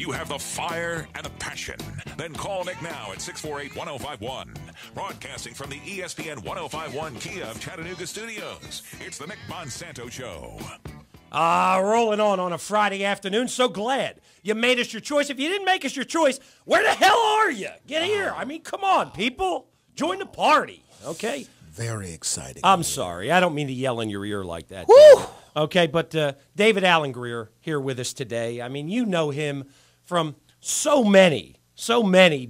you have the fire and the passion, then call Nick now at 648-1051. Broadcasting from the ESPN 1051 Kia of Chattanooga studios, it's the Nick Bonsanto Show. Rolling on a Friday afternoon. So glad you made us your choice. If you didn't make us your choice, where the hell are you? Get here. I mean, come on, people. Join the party, okay? Very exciting. I'm sorry. I don't mean to yell in your ear like that. Woo! Okay, but David Allen Greir here with us today. I mean, you know him from so many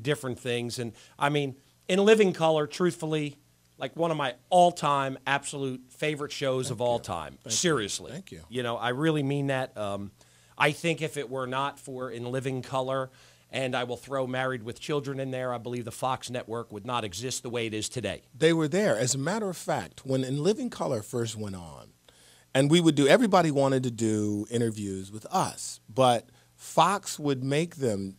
different things. And, I mean, In Living Color, truthfully, like one of my all-time absolute favorite shows of all time. Seriously. Thank you. You know, I really mean that. I think if it were not for In Living Color, and I will throw Married with Children in there, I believe the Fox network would not exist the way it is today. They were there. As a matter of fact, when In Living Color first went on, and everybody wanted to do interviews with us, but Fox would make them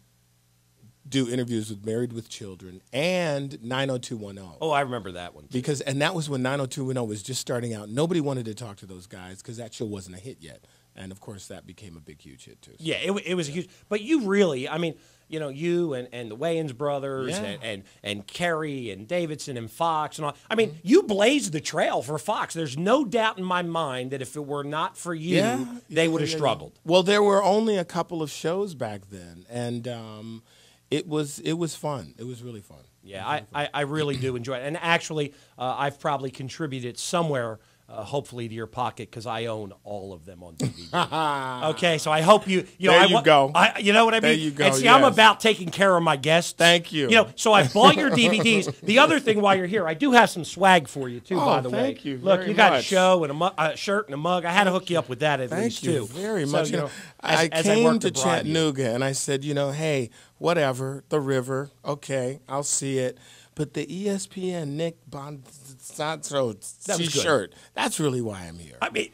do interviews with Married with Children and 90210. Oh, I remember that one. And that was when 90210 was just starting out. Nobody wanted to talk to those guys because that show wasn't a hit yet. And, of course, that became a big, huge hit, too. So. Yeah, it was a huge – but you really – I mean, you know, you and the Wayans brothers and Kerry and Davidson and Fox and all. I mean, you blazed the trail for Fox. There's no doubt in my mind that if it were not for you, they would have struggled. Well, there were only a couple of shows back then, and it was fun. It was really fun. Yeah, I really do enjoy it. And actually, I've probably contributed somewhere – hopefully to your pocket, because I own all of them on DVD. Okay, so I hope you know. There you go. You know what I mean? There you go. And see, I'm about taking care of my guests. Thank you. You know, so I bought your DVDs. The other thing, while you're here, I do have some swag for you too. By the way, thank you. Look, very you got much. a show and a shirt and a mug. I had to hook you up with that at least too. Thank you very much. So, I as came work to bribe you. Chattanooga and I said, hey, whatever, the river, okay, I'll see it. But the ESPN Nick Bonsanto T-shirt, that's really why I'm here. I mean,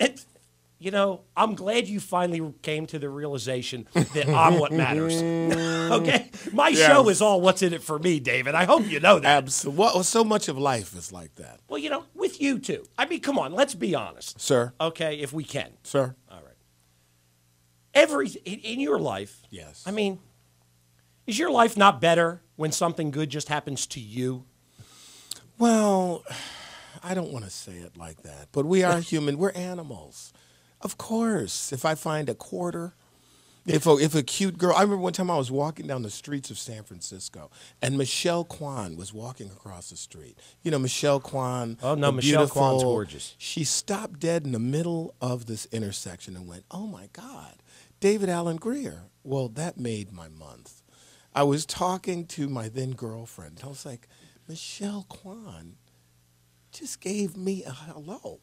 I'm glad you finally came to the realization that I'm what matters. Okay? My show is all what's in it for me, David. I hope you know that. Absolutely. Well, so much of life is like that. Well, with you, too. I mean, come on, let's be honest. Sir. Okay, if we can. Sir. All right. In your life, yes. I mean, is your life not better when something good just happens to you? Well, I don't want to say it like that, but we are human. We're animals. Of course. If I find a quarter, if a cute girl, I remember one time I was walking down the streets of San Francisco, and Michelle Kwan was walking across the street. You know, Michelle Kwan. Oh, no, Michelle Kwan's gorgeous. She stopped dead in the middle of this intersection and went, oh, my God, David Allen Greir. Well, that made my month. I was talking to my then girlfriend. I was like, Michelle Kwan just gave me a hello.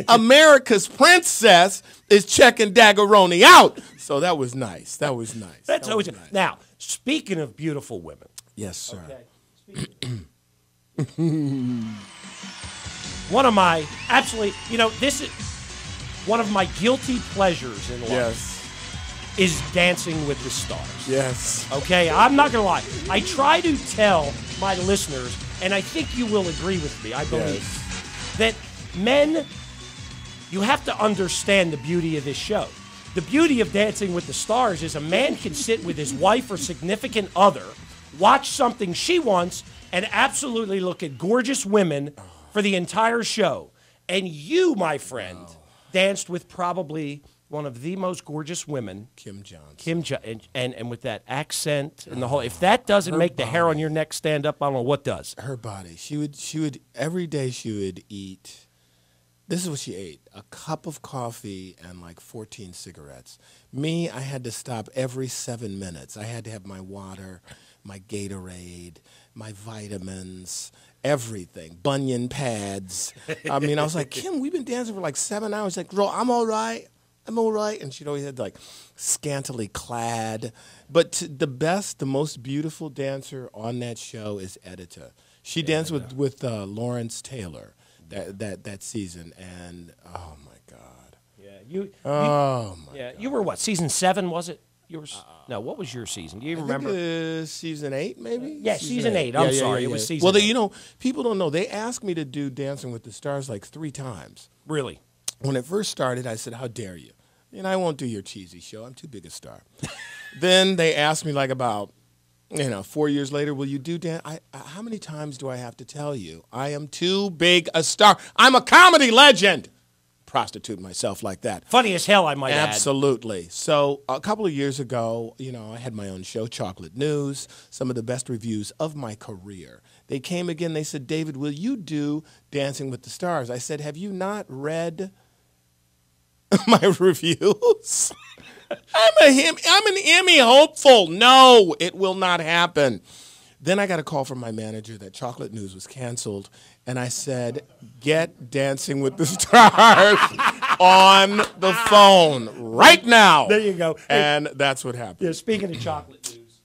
America's princess is checking Dagaroni out. So that was nice. That was nice. That's that always was nice. Now, speaking of beautiful women. Yes, sir. Okay. One of my this is one of my guilty pleasures in life. Yes. Is Dancing with the Stars. Yes. Okay, I'm not going to lie. I try to tell my listeners, and I think you will agree with me, I believe, that men, you have to understand the beauty of this show. The beauty of Dancing with the Stars is a man can sit with his wife or significant other, watch something she wants, and absolutely look at gorgeous women for the entire show. And you, my friend, danced with probably one of the most gorgeous women, Kim Johnson. And with that accent and the whole, if that doesn't make the hair on your neck stand up, I don't know what does. Her body. She would every day she would eat. This is what she ate: a cup of coffee and like 14 cigarettes. Me, I had to stop every 7 minutes. I had to have my water, my Gatorade, my vitamins, everything, bunion pads. I mean, I was like, Kim, we've been dancing for like 7 hours. She's like, girl, I'm all right. I'm all right. And she'd always had like scantily clad. But the most beautiful dancer on that show is Edita. She danced with Lawrence Taylor that season. And oh my God. Yeah, you were what, season 7, was it? What was your season? Do you remember? I think season 8, maybe? Yeah, season 8. I'm sorry. It was season 8. Well, people don't know. They asked me to do Dancing with the Stars like 3 times. Really? When it first started, I said, how dare you? I won't do your cheesy show. I'm too big a star. Then they asked me like about, 4 years later, will you do dance? How many times do I have to tell you? I am too big a star. I'm a comedy legend. Prostitute myself like that. Funny as hell, I might add. Absolutely. So a couple of years ago, I had my own show, Chocolate News, some of the best reviews of my career. They came again. They said, David, will you do Dancing with the Stars? I said, have you not read my reviews? I'm an Emmy hopeful. No, it will not happen. Then I got a call from my manager that Chocolate News was canceled, and I said, get Dancing with the Stars on the phone right now. There you go. And that's what happened. Yeah, speaking of Chocolate News.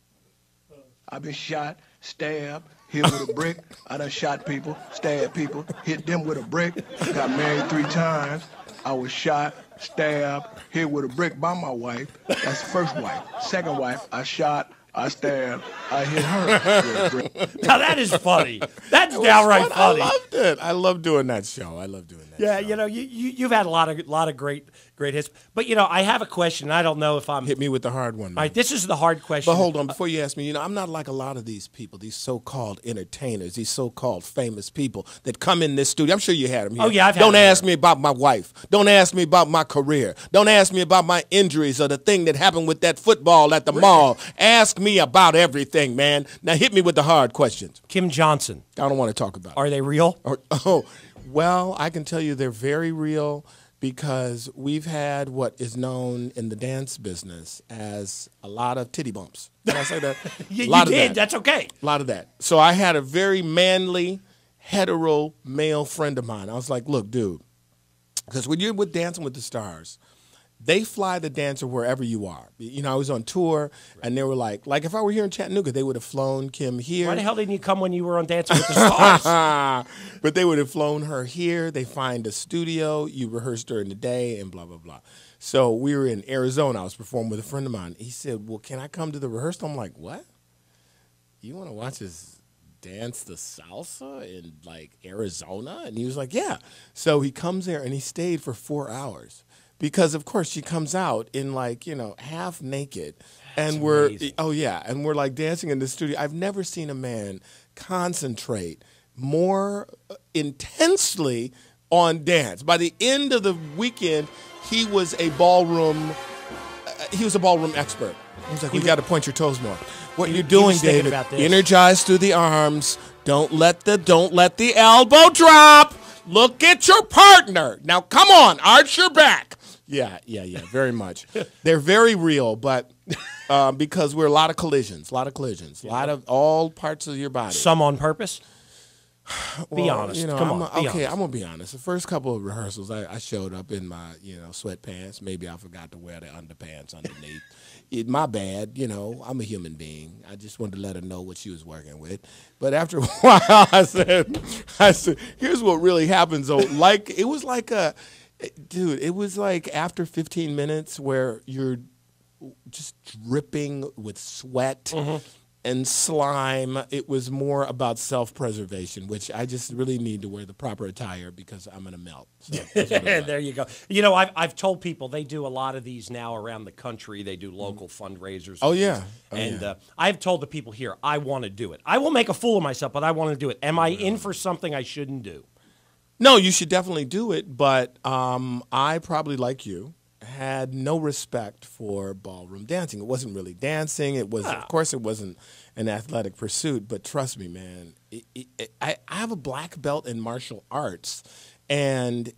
I've been shot, stabbed, hit with a brick. I done shot people, stabbed people, hit them with a brick. Got married 3 times. I was shot, stabbed, hit with a brick by my wife. That's the first wife. Second wife, I shot, I stabbed, I hit her with a brick. Now that is funny. That's downright funny. I loved it. I love doing that show. I love doing that show. Yeah, you've had a lot of great hits. But I have a question. I don't know if I'm Hit me with the hard one, man. All right, this is the hard question. But hold on, before you ask me, I'm not like a lot of these people, these so-called entertainers, these so-called famous people that come in this studio. I'm sure you had them here. Oh, yeah, I've had Don't them ask here. me about my wife. Don't ask me about my career. Don't ask me about my injuries or the thing that happened with that football at the mall. Ask me about everything, man. Now hit me with the hard questions. Kim Johnson. I don't want to talk about it. Are they real? Well, I can tell you they're very real because we've had what is known in the dance business as a lot of titty bumps. Did I say that? You of did. that. That's okay. A lot of that. So I had a very manly, hetero male friend of mine. I was like, look, dude, because when you're with Dancing with the Stars, they fly the dancer wherever you are. I was on tour, and they were like if I were here in Chattanooga, they would have flown Kim here. Why the hell didn't you come when you were on Dancing with the Stars? But they would have flown her here. They find a studio. You rehearse during the day and blah, blah, blah. So we were in Arizona. I was performing with a friend of mine. He said, well, can I come to the rehearsal? I'm like, what? You want to watch us dance the salsa in, Arizona? And he was like, yeah. So he comes there, and he stayed for 4 hours. Because, of course, she comes out in, half naked. And we're, amazing. And we're, dancing in the studio. I've never seen a man concentrate more intensely on dance. By the end of the weekend, he was a ballroom expert. He was like, we got to point your toes more. What you're doing, David, energize through the arms. Don't let the elbow drop. Look at your partner. Now, come on, arch your back. Yeah, very much. They're very real, but because we're a lot of collisions, a lot of all parts of your body. Some on purpose? Be honest. Come on. I'm going to be honest. The first couple of rehearsals, I showed up in my, sweatpants. Maybe I forgot to wear the underpants underneath. My bad. I'm a human being. I just wanted to let her know what she was working with. But after a while, I said, here's what really happens, though. It was it was after 15 minutes where you're just dripping with sweat and slime. It was more about self-preservation, which I just really need to wear the proper attire because I'm going to melt. So there you go. I've told people they do a lot of these now around the country. They do local fundraisers. Oh, yeah. I've told the people here, I want to do it. I will make a fool of myself, but I want to do it. Am I in for something I shouldn't do? No, you should definitely do it, but I probably, like you, had no respect for ballroom dancing. It wasn't really dancing. It was, of course, it wasn't an athletic pursuit, but trust me, man, I have a black belt in martial arts, and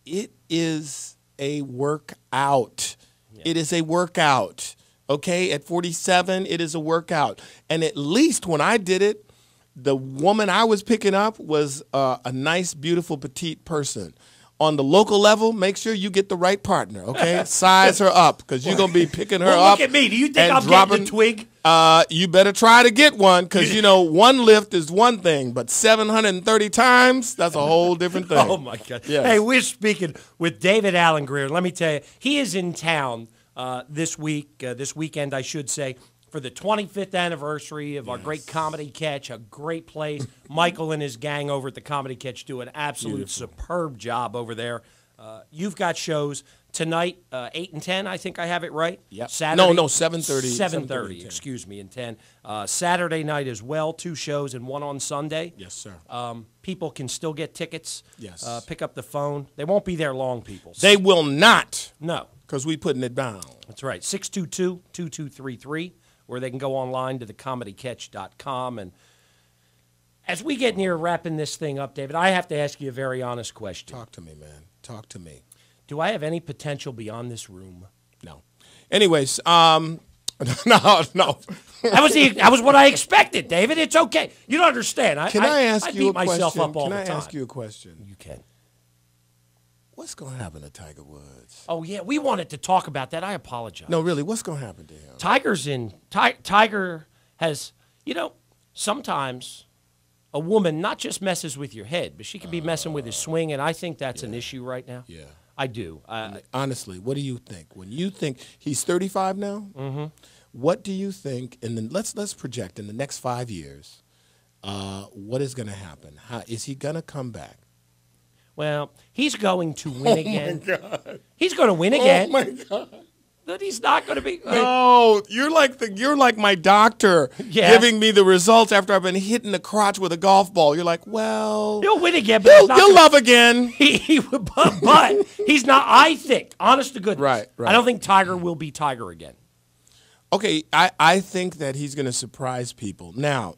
it is a workout. Yeah. It is a workout, okay? At 47, it is a workout. And at least when I did it, the woman I was picking up was a nice, beautiful, petite person. On the local level, make sure you get the right partner, okay? Size her up, because you're going to be picking her up. Look at me. Do you think I'm getting a twig? You better try to get one, because, one lift is one thing, but 730 times, that's a whole different thing. Oh, my God. Yes. Hey, we're speaking with David Allen Greir. Let me tell you, he is in town this weekend, I should say, for the 25th anniversary of our great Comedy Catch, a great place. Michael and his gang over at the Comedy Catch do an absolute superb job over there. You've got shows tonight, 8 and 10, I think I have it right? Yep. Saturday, No, 7:30. 7:30, excuse me, and 10. Saturday night as well, 2 shows and 1 on Sunday. Yes, sir. People can still get tickets. Yes. Pick up the phone. They won't be there long, people. They will not. No. Because we putting it down. That's right. 622-2233, or they can go online to thecomedycatch.com. And as we get near wrapping this thing up, David, I have to ask you a very honest question. Talk to me, man. Talk to me. Do I have any potential beyond this room? No. Anyways, no. That was what I expected, David. It's okay. You don't understand. Can I ask I you beat a question? myself up all Can the I time. ask you a question? You can. What's going to happen to Tiger Woods? Oh, yeah. We wanted to talk about that. I apologize. No, really, what's going to happen to him? Tiger has, sometimes a woman not just messes with your head, but she can be messing with his swing, and I think that's an issue right now. Yeah. I do. Honestly, what do you think? When you think he's 35 now, what do you think? And then let's project in the next 5 years. What is going to happen? How is he going to come back? Well, he's going to win again. Oh, my God. He's going to win again. Oh, my God. But he's not going to be. No, you're like my doctor giving me the results after I've been hitting the crotch with a golf ball. You're like, well, he'll win again, but he'll love again. But he's not. I think, honest to goodness, right. I don't think Tiger will be Tiger again. Okay, I think that he's going to surprise people. Now,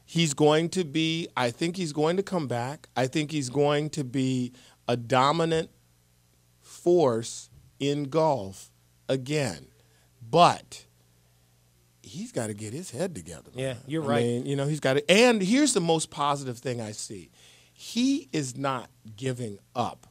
he's going to be. I think he's going to come back. I think he's going to be a dominant force in golf again, but he's got to get his head together. Yeah, man. you're right. I mean, he's got to. And here's the most positive thing I see: he is not giving up.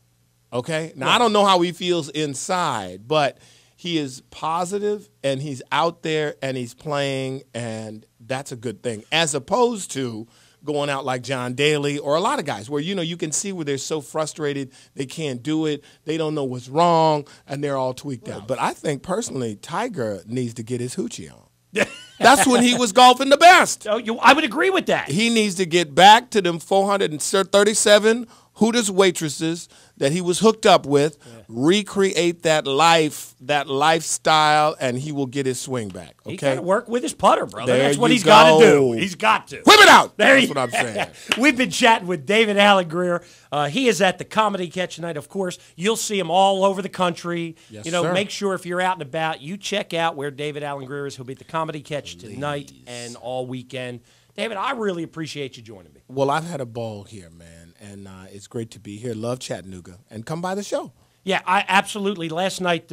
Okay, now I don't know how he feels inside, but he is positive and he's out there and he's playing, and that's a good thing, as opposed to going out like John Daly or a lot of guys where, you can see where they're so frustrated they can't do it, they don't know what's wrong, and they're all tweaked out. But I think personally Tiger needs to get his hoochie on. That's when he was golfing the best. I would agree with that. He needs to get back to them 437 Hooters waitresses that he was hooked up with, recreate that lifestyle, and he will get his swing back. Okay, He's got to work with his putter, brother. There That's what you he's got to do. go. He's got to. Whip it out. That's what I'm saying. We've been chatting with David Allen Greir. He is at the Comedy Catch tonight, of course. You'll see him all over the country. Yes, sir. Make sure if you're out and about, you check out where David Allen Greir is. He'll be at the Comedy Catch tonight and all weekend. David, I really appreciate you joining me. Well, I've had a ball here, man, and it's great to be here. Love Chattanooga, and come by the show. Yeah, I absolutely. Last night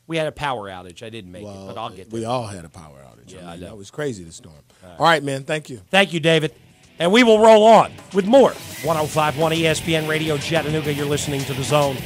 we had a power outage. I didn't make it, but I'll get there. We all had a power outage. Yeah, I know. That was crazy, the storm. All right, man, thank you. Thank you, David. And we will roll on with more 105.1 ESPN Radio Chattanooga. You're listening to The Zone.